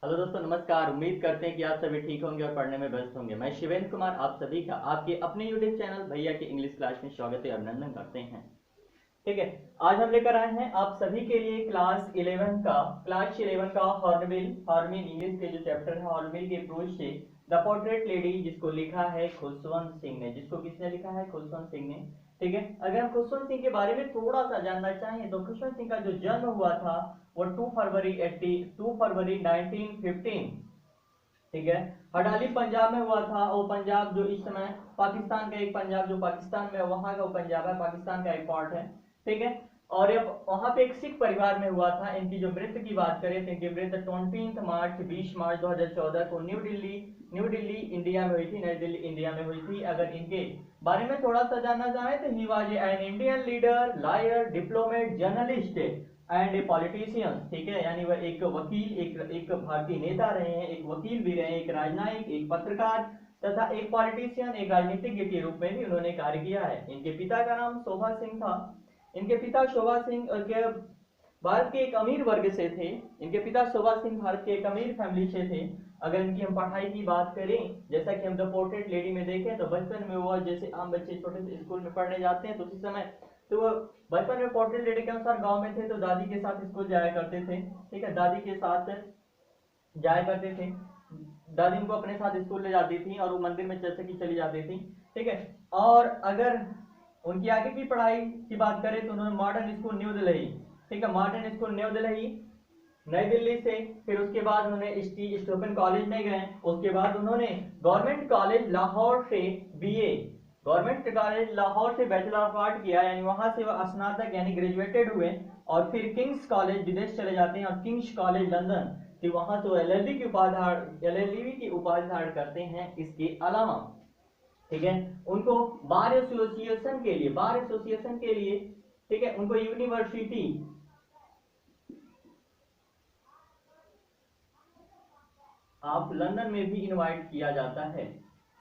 Hello दोस्तों, नमस्कार। उम्मीद करते हैं कि आप सभी ठीक होंगे और पढ़ने में व्यस्त होंगे। मैं शिवेंद्र कुमार आप सभी का आपके अपने यूट्यूब चैनल भैया के इंग्लिश क्लास में स्वागत है, अभिनंदन करते हैं। ठीक है, आज हम लेकर आए हैं आप सभी के लिए क्लास 11 का हॉर्नबिल हॉर्नबिल इंग्लिश के जो चैप्टर है हॉर्नबिल के अप्रोच से द पोर्ट्रेट लेडी, जिसको लिखा है खुशवंत सिंह ने। जिसको किसने लिखा है? खुशवंत सिंह ने। ठीक है, अगर हम खुशवंत सिंह के बारे में थोड़ा सा जानना चाहें तो खुशवंत सिंह का जो जन्म हुआ था वो 2 फरवरी 1915, ठीक है, हडाली पंजाब में हुआ था। वो पंजाब जो इस समय पाकिस्तान का एक पंजाब जो पाकिस्तान में वहां का वो पंजाब है, पाकिस्तान का एक पार्ट है। ठीक है, और ये वहां पे एक सिख परिवार में हुआ था। इनकी जो मृत्यु की बात करें तो इनकी मृत्यु 20 मार्च 2014 को न्यू दिल्ली इंडिया में हुई थी। नई दिल्ली इंडिया में हुई थी। अगर इनके बारे में थोड़ा सा जानना चाहे तो he was an Indian leader, lawyer, diplomat, journalist and a politician. ठीक है, यानी वह एक वकील, एक भारतीय नेता रहे हैं, एक वकील भी रहे, एक राजनयिक, एक पत्रकार तथा एक पॉलिटिशियन, एक राजनीतिज्ञ के रूप में भी उन्होंने कार्य किया है। इनके पिता का नाम शोभा सिंह था। इनके पिता शोभा सिंह के भारत के एक अमीर वर्ग से थे। इनके पिता शोभा सिंह भारत के एक अमीर फैमिली से थे। अगर इनकी हम पढ़ाई की बात करें, जैसा कि हम द पोर्ट्रेट लेडी में देखें तो बचपन में वो जैसे आम बच्चे छोटे से स्कूल में पढ़ने जाते हैं तो उसी समय तो वो बचपन में पोर्ट्रेट लेडी के अनुसार गांव में थे तो दादी के साथ स्कूल जाया करते थे। ठीक है, दादी के साथ जाया करते थे। दादी उनको अपने साथ स्कूल ले जाती थी और वो मंदिर में जैसे कि चली जाती थी। ठीक है, और अगर उनकी आगे की पढ़ाई की बात करें तो उन्होंने मॉडर्न स्कूल न्यू दिल्ली, ठीक है, मॉडर्न स्कूल न्यू दिल्ली नई दिल्ली से, फिर उसके बाद उन्होंने स्टूडेंट कॉलेज में गए। उसके बाद उन्होंने गवर्नमेंट कॉलेज लाहौर से बीए, गवर्नमेंट कॉलेज लाहौर से बैचलर ऑफ आर्ट किया, यानी वहां से वह स्नातक यानी ग्रेजुएटेड हुए। और फिर किंग्स कॉलेज विदेश चले जाते हैं और किंग्स कॉलेज लंदन, फिर वहां तो एलएलबी की उपाधि धारण करते हैं। इसके अलावा ठीक है, उनको बार एसोसिएशन के लिए ठीक है, उनको यूनिवर्सिटी ऑफ लंदन में भी इनवाइट किया जाता है।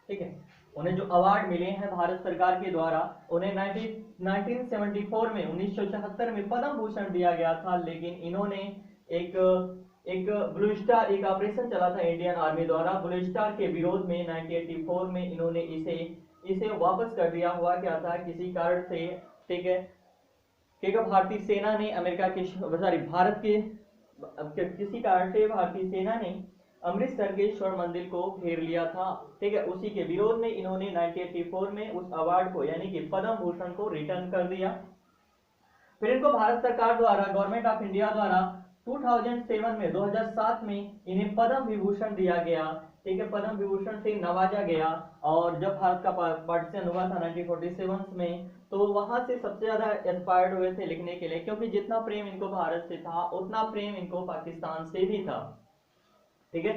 ठीक है, उन्हें जो अवार्ड मिले हैं भारत सरकार के द्वारा, उन्हें 1974 में 1974 में पद्म भूषण दिया गया था। लेकिन इन्होंने एक एक ब्लू स्टार, एक ऑपरेशन चला था इंडियन आर्मी द्वारा ब्लू स्टार के विरोध में 1984 में इन्होंने इसे इसे वापस कर दिया। हुआ क्या था, किसी कारण से, ठीक है, क्योंकि भारतीय सेना ने अमेरिका के सॉरी भारत के किसी कारण से भारतीय सेना ने अमृतसर के स्वर्ण मंदिर को घेर लिया था। ठीक है, उसी के विरोध में इन्होंने 1984 में उस अवार्ड को यानी कि पद्म भूषण को रिटर्न कर दिया। फिर इनको भारत सरकार द्वारा, गवर्नमेंट ऑफ इंडिया द्वारा 2007 में इन्हें पद्म विभूषण दिया गया। ठीक है, पद्म विभूषण से नवाजा गया। और जब भारत का पार्टीशन हुआ था 1947 में, तो वहां से सबसे ज्यादा इंस्पायर्ड हुए थे लिखने के लिए, क्योंकि जितना प्रेम इनको भारत से था उतना प्रेम इनको पाकिस्तान से भी था। ठीक है,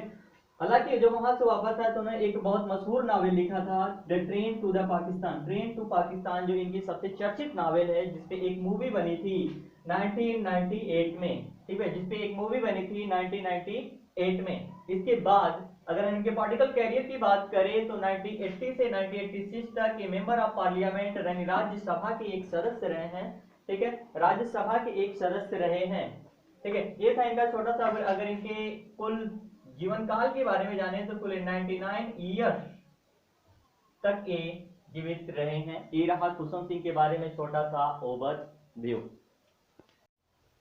हालांकि जब वहां से वापस आए तो उन्होंने एक बहुत मशहूर नावल लिखा था, the train to the Pakistan, train to Pakistan, जो इनकी सबसे चर्चित नावल है, जिसपे एक मूवी बनी थी 1998 में। ठीक है, जिसपे एक मूवी बनी थी 1998 में। इसके बाद अगर इनके पॉलिटिकल कैरियर की बात करें तो 1980 से 1986 तक ये मेंबर ऑफ पार्लियामेंट यानी राज्यसभा के एक सदस्य रहे हैं। ठीक है, राज्यसभा के एक सदस्य रहे हैं। ठीक है, ये था इनका छोटा सा। अगर इनके कुल जीवन काल के बारे में जाने तो कुल 99 ईयर्स तक ये जीवित रहे हैं। ये रहा खुशवंत सिंह के बारे में छोटा सा ओवरव्यू।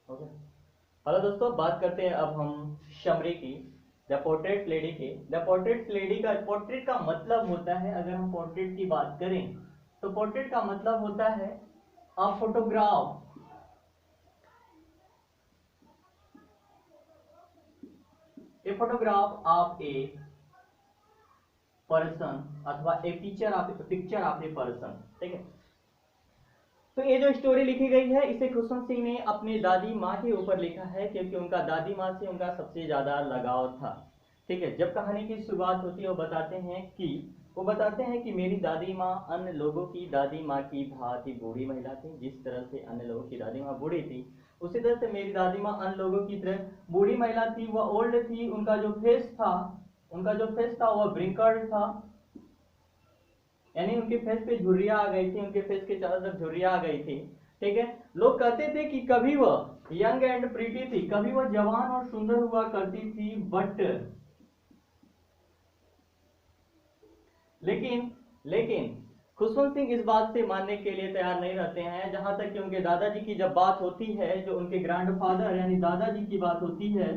ओके, हेलो दोस्तों, बात करते हैं अब हम समरी की, द पोर्ट्रेट लेडी के। द पोर्ट्रेट लेडी का पोर्ट्रेट का मतलब होता है, अगर हम पोर्ट्रेट की बात करें तो पोर्ट्रेट का मतलब होता है a photograph, a photograph of a person अथवा ए पिक्चर ऑफ ए पर्सन। ठीक है, तो ये जो स्टोरी लिखी गई है इसे खुशवंत सिंह ने अपनी दादी माँ के ऊपर लिखा है, क्योंकि उनका दादी माँ से उनका सबसे ज्यादा लगाव था। ठीक है, जब कहानी की शुरुआत होती है वो बताते हैं कि मेरी दादी माँ अन्य लोगों की दादी माँ की भांति बूढ़ी महिला थी। जिस तरह से अन्य लोगों की दादी माँ बूढ़ी थी, उसी तरह से मेरी दादी माँ अन्य लोगों की तरह बूढ़ी महिला थी। वह ओल्ड थी। उनका जो फेस था वह ब्रिंकल्ड था, यानी उनके फेस पे झुर्रियां आ गई थी, उनके फेस के चारों तरफ झुर्रियां आ गई थी। ठीक है, लोग कहते थे कि कभी वह यंग एंड प्रीटी थी, कभी वह जवान और सुंदर हुआ करती थी, बट लेकिन खुशवंत सिंह इस बात से मानने के लिए तैयार नहीं रहते हैं। जहां तक कि उनके दादाजी की जब बात होती है, जो उनके ग्रैंडफादर यानी दादाजी की बात होती है,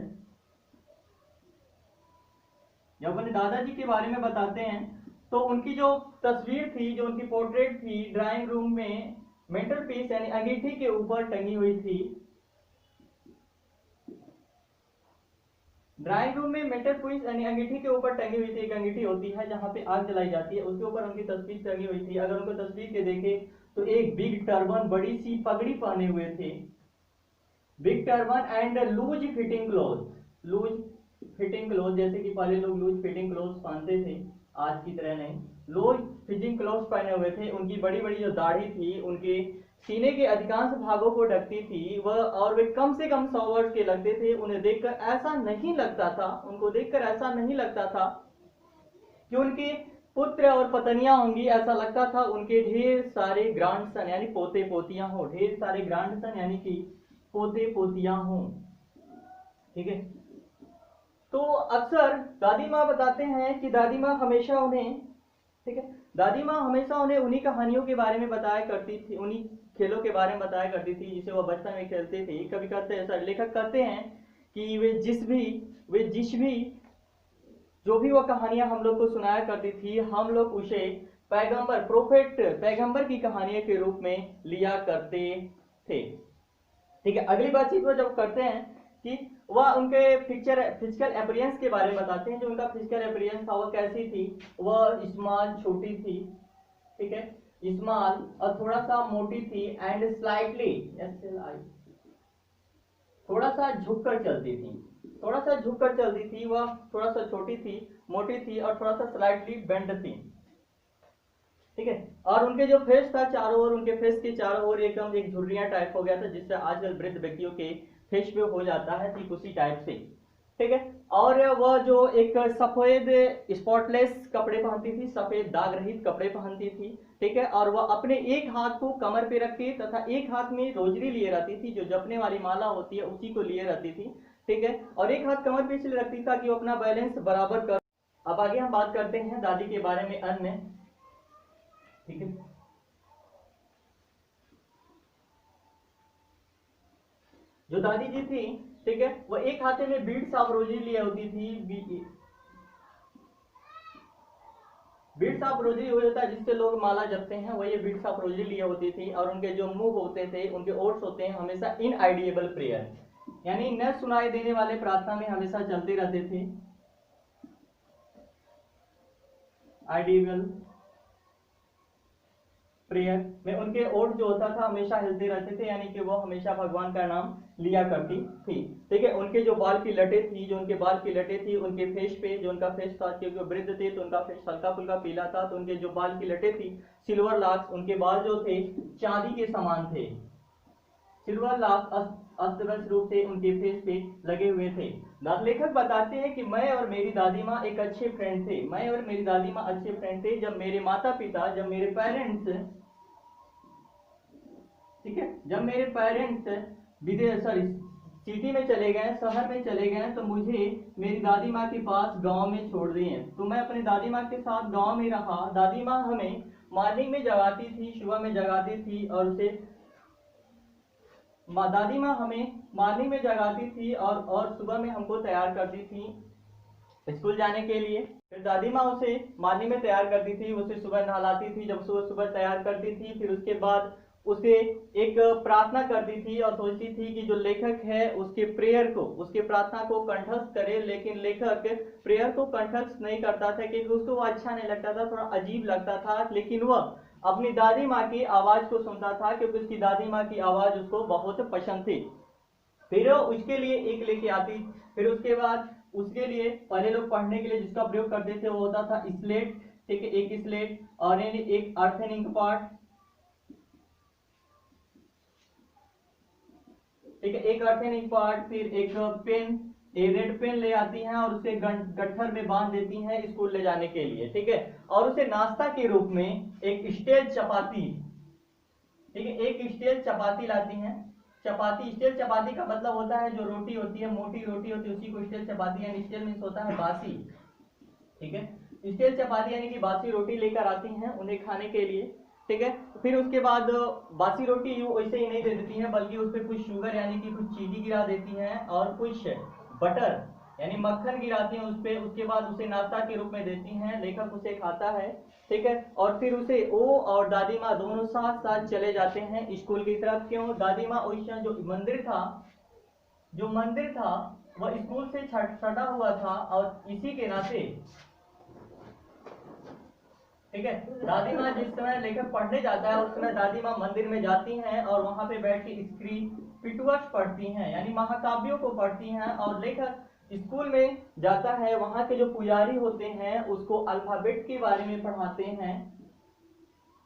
जब अपने दादाजी के बारे में बताते हैं तो उनकी जो तस्वीर थी, जो उनकी पोर्ट्रेट थी, ड्राइंग रूम में मेंटल पीस यानी अंगीठी के ऊपर टंगी हुई थी। ड्राइंग रूम में मेटल पीस यानी अंगीठी के ऊपर टंगी हुई थी। एक अंगीठी होती है जहां पे आग जलाई जाती है, उसके ऊपर उनकी तस्वीर टंगी हुई थी। अगर उनको तस्वीर के देखे तो एक बिग टर्बन, बड़ी सी पगड़ी पहने हुए थे, big turban and loose fitting cloth, loose fitting cloth, जैसे कि पहले लोग लूज फिटिंग क्लोथ पहनते थे, आज की तरह नहीं, लूज फिटिंग क्लोथ पहने हुए थे। उनकी बड़ी बड़ी जो दाढ़ी थी, उनके सीने के अधिकांश भागों को ढकती थी वह, और वे कम से कम 100 वर्ष के लगते थे। उन्हें देखकर ऐसा नहीं लगता था, उनको देखकर ऐसा नहीं लगता था कि उनके पुत्र और पत्नियां होंगी, ऐसा लगता था उनके ढेर सारे ग्रैंडसन यानी पोते पोतियां हो, ढेर सारे ग्रैंडसन यानी कि पोते पोतियां हों। ठीक है, तो अक्सर दादी माँ बताते हैं कि दादी माँ हमेशा उन्हें, ठीक है, दादी माँ हमेशा उन्हें उन्हीं कहानियों के बारे में बताया करती थी, उन्हीं खेलों के बारे में बताया करती थी जिसे वह बचपन में खेलते थे। कभी कहते हैं, लेखक कहते हैं कि वे जिस भी जो भी वह कहानियां हम लोग को सुनाया करती थी, हम लोग उसे पैगंबर, प्रोफेट, पैगंबर की कहानियों के रूप में लिया करते थे। ठीक है, अगली बातचीत वो जब करते हैं कि वह उनके फिजिकल अपीयरेंस के बारे में बताते हैं। जो उनका फिजिकल अपीयरेंस था वह कैसी थी, वह स्मॉल, छोटी थी, ठीक है, स्मॉल और थोड़ा सा मोटी थी, एंड स्लाइटली, थोड़ा सा झुककर चलती थी, थोड़ा सा झुककर चलती थी। वह थोड़ा सा छोटी थी, मोटी थी और थोड़ा सा स्लाइटली बेंड थी। ठीक है, और उनके जो फेस था चारों ओर, उनके फेस के चारों ओर एकदम एक झुर्रियां टाइप हो गया था, जिससे आजकल वृद्ध व्यक्तियों के फेस पे हो जाता है, ठीक उसी टाइप से। ठीक है, और वह जो एक सफेद स्पॉटलेस कपड़े पहनती थी, सफेद दाग रहित कपड़े पहनती थी। ठीक है, और वह अपने एक हाथ को कमर पे रखती तथा एक हाथ में रोजरी लिए रहती थी, जो जपने वाली माला होती है उसी को लिए रहती थी। ठीक है, और एक हाथ कमर पे इसलिए रखती ताकि वो अपना बैलेंस बराबर कर। अब आगे हम बात करते हैं दादी के बारे में अन्य। ठीक है, जो दादी जी थी, ठीक है, वो एक हाथे में बीड्स ऑफ रोजी लिए होती थी, बीड्स ऑफ रोजी हो जाता है जिससे लोग माला जपते हैं, वही बीड्स ऑफ रोजी लिए होती थी। और उनके जो मुंह होते थे, उनके ओट्स होते हैं हमेशा इनआइडिएबल प्रेयर, यानी न सुनाई देने वाले प्रार्थना में हमेशा चलते रहते थे। आइडिएबल प्रेयर में उनके ओठ जो होता था हमेशा हिलते रहते थे, यानी कि वो हमेशा भगवान का नाम लिया करती थी। ठीक है, उनके जो बाल की लटे थी, जो उनके बाल की लटे थी, उनके फेस पे, जो उनका फेस था, क्योंकि वो वृद्ध थे तो उनका फेस हल्का फुल्का पीला था, तो उनके जो बाल की लटे थी, सिल्वर लॉक्स, उनके बाल जो थे चांदी के समान थे, सिल्वर लॉक्स अस्त व्यस्त रूप से उनके फेस पे लगे हुए थे। लेखक बताते हैं कि मैं और मेरी दादी माँ एक अच्छे फ्रेंड थे, मैं और मेरी दादी माँ अच्छे फ्रेंड थे। जब मेरे माता पिता, जब मेरे पेरेंट्स, ठीक है, जब मेरे पेरेंट्स विदेश, सॉरी, सिटी में चले गए, शहर में चले गए, तो मुझे मेरी दादी माँ के पास गांव में छोड़ दिए। तो मैं अपनी दादी माँ के साथ गांव में रहा। दादी माँ हमें मॉर्निंग में जगाती थी, सुबह में जगाती थी, और उसे दादी माँ हमें मॉर्निंग में जगाती थी और सुबह में हमको तैयार करती थी स्कूल जाने के लिए। फिर दादी माँ उसे मॉर्निंग में तैयार करती थी, उसे सुबह नहलाती थी, जब सुबह सुबह तैयार करती थी, फिर उसके बाद उसे एक प्रार्थना करती थी और सोचती थी कि जो लेखक है उसके प्रेयर को, उसके प्रार्थना को कंठस्थ करे। लेकिन लेखक प्रेयर को कंठस्थ नहीं करता था क्योंकि उसको वो अच्छा नहीं लगता था, थोड़ा अजीब लगता था। लेकिन वह अपनी दादी माँ की आवाज को सुनता था क्योंकि उसकी दादी माँ की आवाज उसको बहुत पसंद थी। फिर उसके लिए एक लेके आती। फिर उसके बाद उसके लिए पहले लोग पढ़ने के लिए जिसका प्रयोग करते थे वो होता था स्लेट। ठीक है, एक स्लेट और एक अर्थ इंक पार्ट। ठीक है, एक अर्थ इंक पार्ट, फिर एक पेन, एक रेड पेन ले आती हैं और उसे गट्ठर में बांध देती हैं स्कूल ले जाने के लिए। ठीक है, और उसे नाश्ता के रूप में एक स्टेज चपाती, ठीक है। एक स्टील चपाती लाती हैं। चपाती, स्टील चपाती का मतलब होता है जो रोटी होती है, मोटी रोटी होती है, उसी को स्टील चपाती यानी स्टील मीन्स होता है बासी। ठीक है, स्टील चपाती यानी कि बासी रोटी लेकर आती हैं उन्हें खाने के लिए। ठीक है, फिर उसके बाद बासी रोटी वैसे ही नहीं दे देती हैं, बल्कि उस पर कुछ शुगर यानी कि कुछ चीनी गिरा देती हैं और कुछ बटर यानी मक्खन गिराती हैं उस पे। उसके बाद उसे नाश्ता के रूप में देती हैं, लेखक उसे खाता है। ठीक है, और फिर उसे वो और दादी माँ दोनों साथ साथ चले जाते हैं स्कूल की तरफ। क्यों? दादी माँ उस जो मंदिर था, जो मंदिर था वह स्कूल से सटा हुआ था, और इसी के नाते, ठीक है, दादी माँ जिस समय लेखक पढ़ने जाता है उस समय दादी माँ मंदिर में जाती हैं और वहां पे बैठ के स्क्रिप्चुअल्स पढ़ती हैं यानी महाकाव्यों को पढ़ती हैं। और लेखक स्कूल में जाता है, वहां के जो पुजारी होते हैं उसको अल्फाबेट के बारे में पढ़ाते हैं।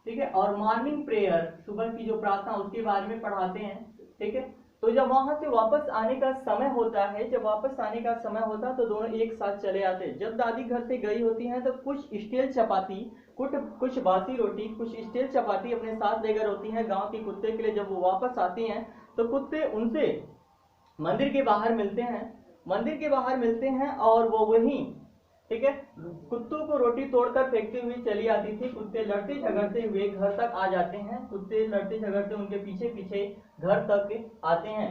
ठीक है, और मॉर्निंग प्रेयर, सुबह की जो प्रार्थना उसके बारे में पढ़ाते हैं। ठीक है, तो जब वहां से वापस आने का समय होता है, जब वापस आने का समय होता है तो दोनों एक साथ चले आते हैं। जब दादी घर से गई होती हैं तो कुछ स्टील चपाती, कुछ बासी रोटी, कुछ स्टील चपाती अपने साथ लेकर होती हैं गांव के कुत्ते के लिए। जब वो वापस आती हैं तो कुत्ते उनसे मंदिर के बाहर मिलते हैं, मंदिर के बाहर मिलते हैं और वो वहीं, ठीक है, कुत्तों को रोटी तोड़कर फेंकते हुए चली आती थी। कुत्ते लड़ते झगड़ते हुए घर तक आ जाते हैं, कुत्ते लड़ते झगड़ते उनके पीछे पीछे घर तक आते हैं।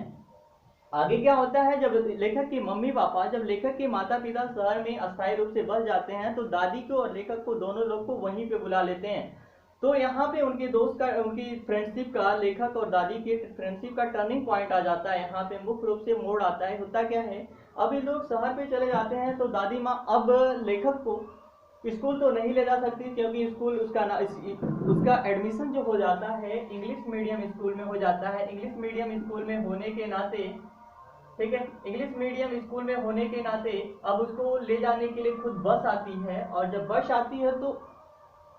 आगे क्या होता है, जब लेखक की मम्मी पापा, जब लेखक के माता पिता शहर में अस्थायी रूप से बस जाते हैं तो दादी को और लेखक को दोनों लोग को वहीं पे बुला लेते हैं। तो यहाँ पे उनके दोस्त का, उनकी फ्रेंडशिप का, लेखक और दादी की फ्रेंडशिप का टर्निंग पॉइंट आ जाता है। यहाँ पे मुख्य रूप से मोड़ आता है। होता क्या है, अब ये लोग शहर पे चले जाते हैं तो दादी माँ अब लेखक को स्कूल तो नहीं ले जा सकती, क्योंकि स्कूल उसका एडमिशन जो हो जाता है इंग्लिश मीडियम स्कूल में हो जाता है। इंग्लिश मीडियम स्कूल में होने के नाते, ठीक है, इंग्लिश मीडियम स्कूल में होने के नाते अब उसको ले जाने के लिए खुद बस आती है, और जब बस आती है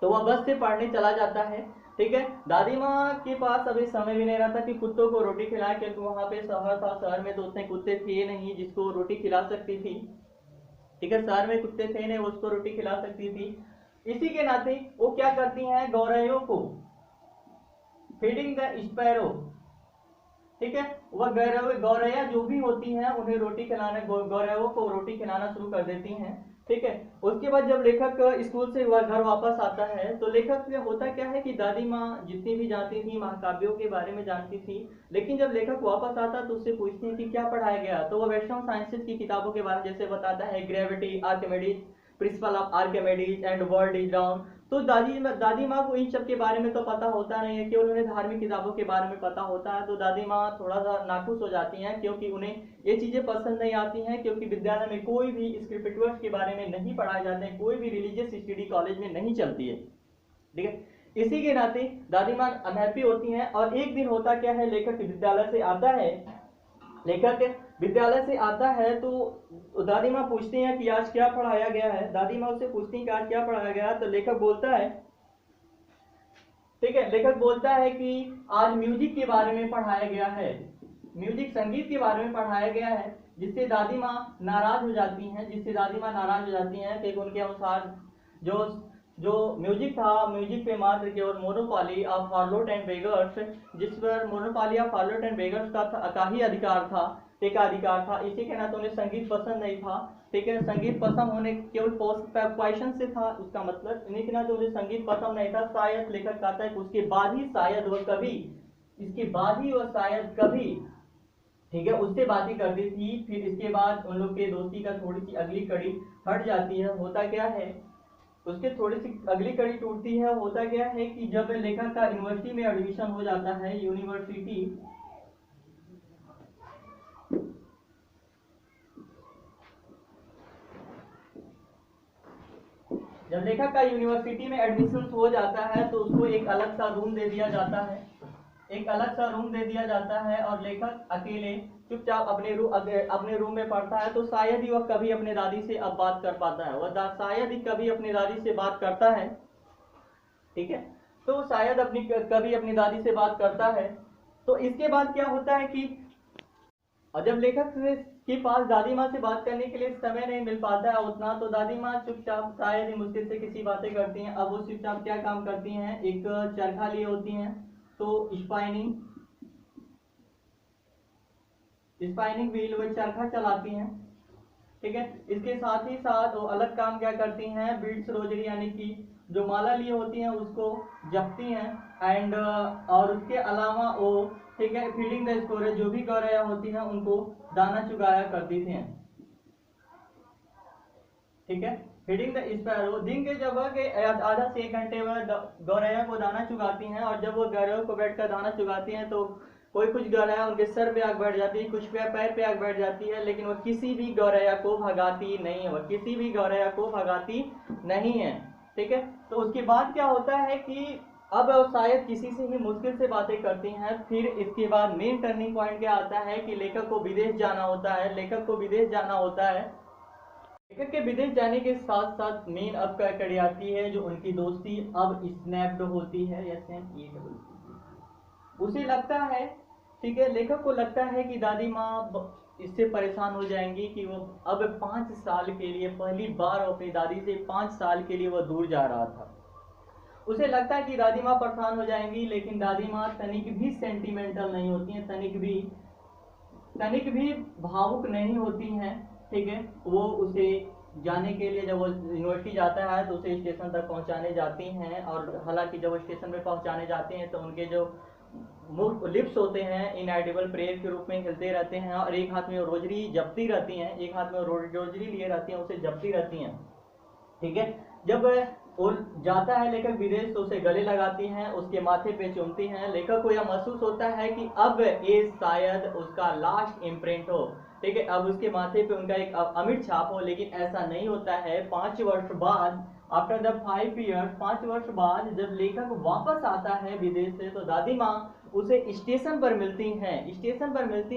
तो वह बस से पढ़ने चला जाता है। ठीक है, दादी माँ के पास अभी समय भी नहीं रहता कि कुत्तों को रोटी खिलाए, क्योंकि वहां पे शहर था, शहर में तो उतने कुत्ते थे नहीं जिसको रोटी खिला सकती थी। ठीक है, शहर में कुत्ते थे नहीं उसको रोटी खिला सकती थी। इसी के नाते वो क्या करती हैं, गौरैयों को, फीडिंग द स्पैरो, ठीक है, वह गौरैया जो भी होती हैं उन्हें रोटी खिलाने, गौरैयों को रोटी खिलाना शुरू कर देती हैं। ठीक है, उसके बाद जब लेखक स्कूल से वह घर वापस आता है तो लेखक में होता क्या है कि दादी माँ जितनी भी जानती थी महाकाव्यों के बारे में जानती थी, लेकिन जब लेखक वापस आता तो उससे पूछती है कि क्या पढ़ाया गया, तो वह वैष्णव साइंसेज की किताबों के बारे में जैसे बताता है, gravity, Archimedes, principle of Archimedes and world is round. तो दादी माँ को इन सब के बारे में तो पता होता नहीं है, केवल उन्हें धार्मिक किताबों के बारे में पता होता है। तो दादी माँ थोड़ा सा नाखुश हो जाती हैं, क्योंकि उन्हें ये चीजें पसंद नहीं आती हैं, क्योंकि विद्यालय में कोई भी स्क्रिप्चुअल्स के बारे में नहीं पढ़ाए जाते हैं, कोई भी रिलीजियस स्टडी कॉलेज में नहीं चलती है। ठीक है, इसी के नाते दादी माँ अनहैप्पी होती हैं। और एक दिन होता क्या है, लेखक विद्यालय से आता है, लेखक विद्यालय से आता है तो दादी माँ पूछती हैं कि आज क्या पढ़ाया गया है। दादी माँ उससे पूछती हैं कि आज क्या पढ़ाया गया है, तो लेखक बोलता है, ठीक है, लेखक बोलता है कि आज म्यूजिक के बारे में पढ़ाया गया है, म्यूजिक संगीत के बारे में पढ़ाया गया है, जिससे दादी माँ नाराज हो जाती हैं, जिससे दादी माँ नाराज हो जाती हैं कि उनके अनुसार जो जो म्यूजिक था, म्यूजिक पे मात्र केवल मोनोपॉली ऑफ हार्लोट एंड बेगर्स, जिस पर मोनोपॉली ऑफ हार्लोट एंड बेगर्स का ही अधिकार था, एकाधिकार था। इसी के नाते उन्हें संगीत पसंद नहीं था। ठीक है, संगीत पसंद होने केवल क्वेश्चन से था, उसका मतलब इन्हीं के नाते उन्हें संगीत पसंद नहीं था। शायद लेखक कहता है कि उसके बाद ही शायद वह कभी, इसके बाद ही वह शायद कभी, ठीक है, उससे बातें करती थी। फिर इसके बाद उन लोग के दोस्ती का थोड़ी सी अगली कड़ी हट जाती है। होता क्या है, उसके थोड़ी सी अगली कड़ी टूटती है। होता क्या है कि जब लेखक का यूनिवर्सिटी में एडमिशन हो जाता है, यूनिवर्सिटी, जब लेखक का यूनिवर्सिटी में एडमिशन हो जाता है तो उसको एक अलग सा रूम दे दिया जाता है, एक अलग सा रूम दे दिया जाता है, और लेखक अकेले चुपचाप अपने रूम में पढ़ता है। तो शायद ही वह कभी अपने दादी से अब बात कर पाता है, वह शायद ही कभी अपनी दादी से बात करता है। ठीक है, तो शायद कभी अपनी दादी से बात करता है। तो इसके बाद क्या होता है कि और जब लेखक के पास दादी माँ से बात करने के लिए समय नहीं मिल पाता है उतना, तो दादी माँ चुपचाप शायद ही मुश्किल से किसी बातें करती हैं। अब वो चुपचाप क्या काम करती हैं, एक चरखा लिए होती हैं, तो स्पाइनिंग व्हील वो चरखा चलाती हैं, ठीक है। इसके साथ ही साथ वो अलग काम क्या करती हैं, बीड्स रोजरी यानी कि जो माला लिए होती हैं उसको जपती हैं एंड और उसके अलावा वो, ठीक है, फीडिंग द स्टोरेज, जो भी गौरैया होती हैं उनको दाना चुगाया करती थी, ठीक है। फीडिंग द स्पैरो, दिन के जब आधा से 1 घंटे में गौरैया को दाना चुगाती हैं, और जब वो गौरैया को बैठकर दाना चुगाती हैं तो कोई कुछ गौरैया उनके सर पे आग बैठ जाती है, कुछ पैर पे आग बैठ जाती है, लेकिन वो किसी भी गौरैया को भगाती नहीं है, वह किसी भी गौरैया को भगाती नहीं है, ठीक है। तो उसके बाद क्या होता है कि अब शायद किसी से ही मुश्किल से बातें करती हैं। फिर इसके बाद मेन टर्निंग पॉइंट क्या आता है कि लेखक को विदेश जाना होता है, लेखक को विदेश जाना होता है। लेखक के विदेश जाने के साथ साथ मेन अब क्या कड़ी आती है, जो उनकी दोस्ती अब स्नैप्ड होती है, या उसे लगता है, ठीक है, लेखक को लगता है कि दादी माँ इससे परेशान हो जाएंगी कि वो अब 5 साल के लिए पहली बार अपनी दादी से 5 साल के लिए वो दूर जा रहा था। उसे लगता है कि दादी माँ परेशान हो जाएंगी, लेकिन दादी माँ तनिक भी सेंटिमेंटल नहीं होती हैं, तनिक भी भावुक नहीं होती हैं, ठीक है। वो उसे जाने के लिए, जब वो यूनिवर्सिटी जाता है तो उसे स्टेशन तक पहुंचाने जाती हैं, और हालांकि जब वो स्टेशन पे पहुंचाने जाते हैं तो उनके जो मुख लिप्स होते हैं इनएडिबल प्रेयर के रूप में हिलते रहते हैं, और एक हाथ में वो रोजरी जपती रहती हैं, एक हाथ में रोजरी लिए रहती हैं, उसे जपती रहती हैं, ठीक है। जब वो जाता है लेखक विदेश तो उसे गले लगाती हैं, उसके माथे पे चूमती हैं। लेखक को यह महसूस होता है कि अब ये शायद उसका लास्ट इम्प्रिंट हो, ठीक है, अब उसके माथे पे उनका एक अमिट छाप हो, लेकिन ऐसा नहीं होता है। 5 वर्ष बाद, आफ्टर द 5 ईयर्स, 5 वर्ष बाद जब लेखक वापस आता है विदेश से, तो दादी माँ उसे स्टेशन पर मिलती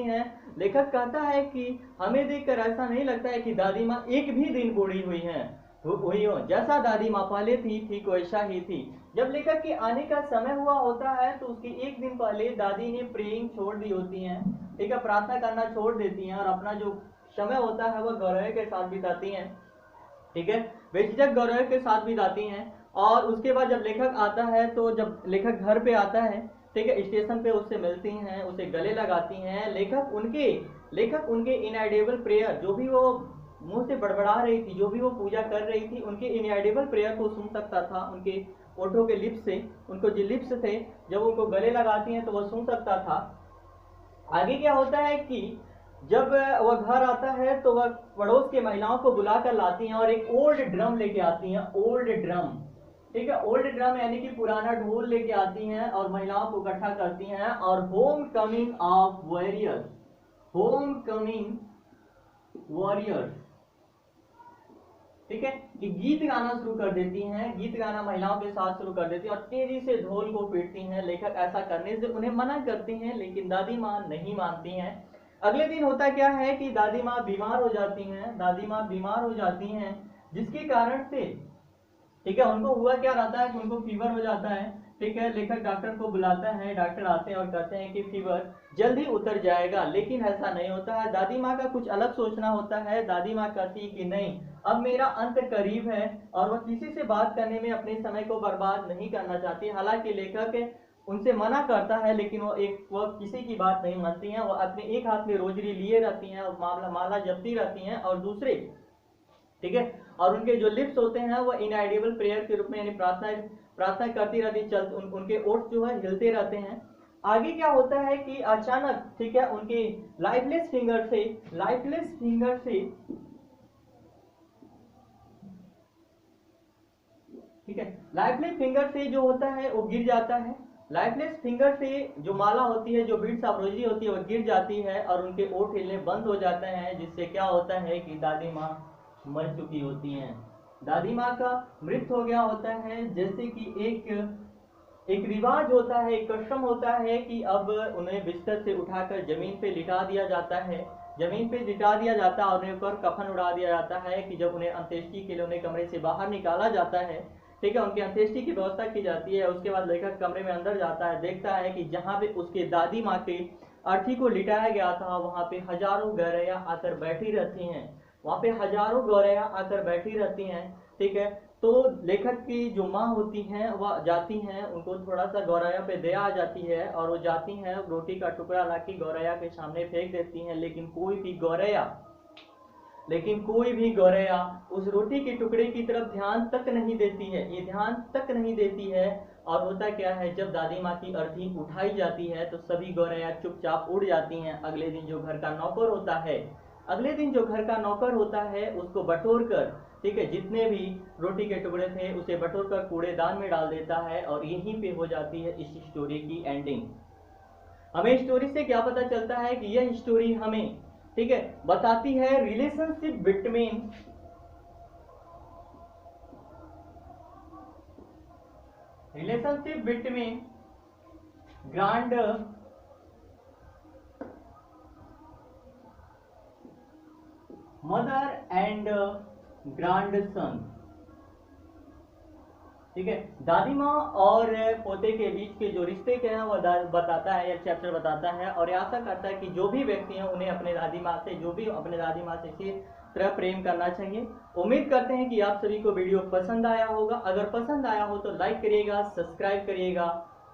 हैं। लेखक कहता है कि हमें देखकर ऐसा नहीं लगता है कि दादी माँ एक भी दिन बूढ़ी हुई हैं, हुई हो, जैसा दादी माँ पहले थी ठीक वैसा ही थी। जब लेखक के आने का समय हुआ होता है तो उसके 1 दिन पहले दादी ने प्रेइंग छोड़ दी होती हैं, ठीक है, प्रार्थना करना छोड़ देती हैं, और अपना जो समय होता है वह गौरव के साथ बिताती हैं, ठीक है, बेझिझक गौरव के साथ बिताती हैं। और उसके बाद जब लेखक आता है, तो जब लेखक घर पे आता है, ठीक है, स्टेशन पे उससे मिलती हैं, उसे गले लगाती हैं। लेखक उनके इनएडिबल प्रेयर, जो भी वो मुंह से बड़बड़ा रही थी, जो भी वो पूजा कर रही थी, उनके इनएडिबल प्रेयर को सुन सकता था, उनके ओठों के लिप्स से, उनको जो लिप्स थे जब उनको गले लगाती हैं तो वह सुन सकता था। आगे क्या होता है कि जब वह घर आता है तो वह पड़ोस के महिलाओं को बुलाकर लाती हैं और एक ओल्ड ड्रम लेके आती हैं, ओल्ड ड्रम, ठीक है, ओल्ड ड्रम यानी कि पुराना ढोल लेके आती हैं और महिलाओं को इकट्ठा करती हैं, और होम कमिंग वॉरियर्स, ठीक है, कि गीत गाना शुरू कर देती हैं, गीत गाना महिलाओं के साथ शुरू कर देती हैं और तेजी से ढोल को पीटती हैं। लेखक ऐसा करने से उन्हें मना करती हैं, लेकिन दादी माँ नहीं मानती हैं। अगले दिन होता क्या है कि दादी माँ बीमार हो जाती हैं, जिसके कारण से, ठीक है, उनको हुआ क्या रहता है कि उनको फीवर हो जाता है, ठीक है। लेखक डॉक्टर को बुलाता है, डॉक्टर आते हैं और कहते हैं कि फीवर जल्दी उतर जाएगा, लेकिन ऐसा नहीं होता है। दादी माँ का कुछ अलग सोचना होता है। दादी माँ कहती है कि नहीं, अब मेरा अंत करीब है, और वह किसी से बात करने में अपने समय को बर्बाद नहीं करना चाहती। हालांकि लेखक उनसे मना करता है, लेकिन वह किसी की बात नहीं मानती हैं। वह अपने एक हाथ में रोजरी लिए रहती हैं और माला जपती रहती हैं, और दूसरे, ठीक है, और उनके जो लिप्स होते हैं वो इनएडिबल प्रेयर के रूप में, यानी प्रार्थना करती रहती, उनके ओठ जो है हिलते रहते हैं। आगे क्या होता है कि अचानक, ठीक है, उनके लाइफलेस फिंगर से ठीक है, लाइफलेस फिंगर से जो होता है वो गिर जाता है। लाइफलेस फिंगर से जो माला होती है, जो बीड्स ऑफ रोजरी होती है, वो गिर जाती है और उनके ओठ हिलने बंद हो जाते हैं, जिससे क्या होता है कि दादी माँ मर चुकी होती हैं। दादी माँ का मृत्यु हो गया होता है। जैसे कि एक रिवाज होता है, एक कस्टम होता है कि अब उन्हें बिस्तर से उठाकर जमीन पे लिटा दिया जाता है, और उन्हें ऊपर कफन उड़ा दिया जाता है, कि जब उन्हें अंत्येष्टि के लिए उन्हें कमरे से बाहर निकाला जाता है, ठीक है, उनकी अंत्येष्टि की व्यवस्था की जाती है। उसके बाद लेखक कमरे में अंदर जाता है, देखता है कि जहाँ पे उसके दादी माँ के अर्थी को लिटाया गया था, वहाँ पे हजारों गौरैया आकर बैठी रहती हैं, ठीक है। तो लेखक की जो माँ होती हैं वह जाती हैं, उनको थोड़ा सा गौरैया पे दया आ जाती है और वो जाती हैं, रोटी का टुकड़ा लाके गौरैया के सामने फेंक देती हैं, लेकिन कोई भी गौरैया उस रोटी के टुकड़े की तरफ ध्यान तक नहीं देती है, ये ध्यान तक नहीं देती है। और होता क्या है, जब दादी माँ की अर्थी उठाई जाती है तो सभी गौरैया चुपचाप उड़ जाती हैं। अगले दिन जो घर का नौकर होता है उसको बटोर कर, ठीक है, जितने भी रोटी के टुकड़े थे उसे बटोर कर कूड़ेदान में डाल देता है। और यहीं पे हो जाती है इस स्टोरी की एंडिंग। हमें स्टोरी से क्या पता चलता है कि यह स्टोरी हमें, ठीक है, बताती है relationship between grandmother and grandson, ठीक है, दादी माँ और पोते के बीच के जो रिश्ते के हैं वो बताता है, यह चैप्टर बताता है। और ये आशा करता है कि जो भी व्यक्ति हैं उन्हें अपने दादी माँ से इसी तरह प्रेम करना चाहिए। उम्मीद करते हैं कि आप सभी को वीडियो पसंद आया होगा। अगर पसंद आया हो तो लाइक करिएगा, सब्सक्राइब करिएगा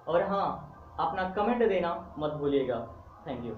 और हाँ, अपना कमेंट देना मत भूलिएगा। Thank you.